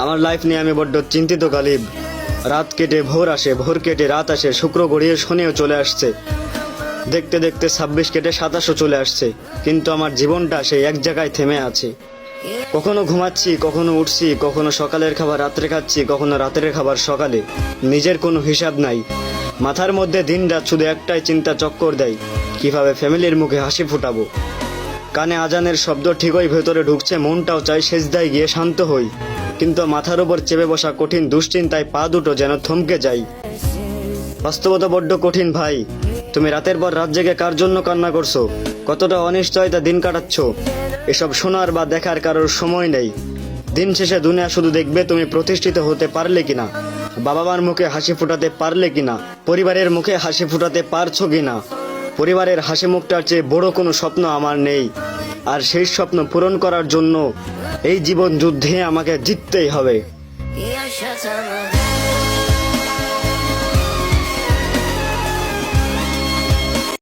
আমার লাইফ নিয়ে আমি বড্ড চিন্তিত গালিব। রাত কেটে ভোর আসে, ভোর কেটে রাত আসে, শুক্র গড়িয়ে শনিও চলে আসছে, দেখতে দেখতে 26 কেটে 27ও চলে আসছে, কিন্তু আমার জীবনটা সেই এক জায়গায় থেমে আছে। কখনো ঘুমাচ্ছি, কখনো উঠছি, কখনো সকালের খাবার রাত্রে খাচ্ছি, কখনো রাতের খাবার সকালে। নিজের কোনো হিসাব নাই। মাথার মধ্যে দিন রাত শুধু একটাই চিন্তা চক্কর দেয়, কিভাবে ফ্যামিলির মুখে হাসি ফুটাবো। কানে আজানের শব্দ ঠিকই ভেতরে ঢুকছে, মনটাও চাই সেজদায় গিয়ে শান্ত হই, কিন্তু মাথার উপর চেপে বসা কঠিন দুশ্চিন্তায় পা দুটো যেন থমকে যায়। বাস্তবতা বড্ড কঠিন ভাই। তুমি রাতের পর রাত জেগে কার জন্য কান্না করছো, কতটা অনিশ্চয়তা দিন কাটাচ্ছ, এসব শোনার বা দেখার কারোর সময় নেই। দিন শেষে দুনিয়া শুধু দেখবে তুমি প্রতিষ্ঠিত হতে পারলে কিনা, বাবা মার মুখে হাসি ফুটাতে পারলে কিনা, পরিবারের মুখে হাসি ফুটাতে পারছো কিনা। পরিবারের হাসি মুখটার চেয়ে বড় কোনো স্বপ্ন আমার নেই, আর সেই স্বপ্ন পূরণ করার জন্য এই জীবন যুদ্ধে আমাকে জিততেই হবে।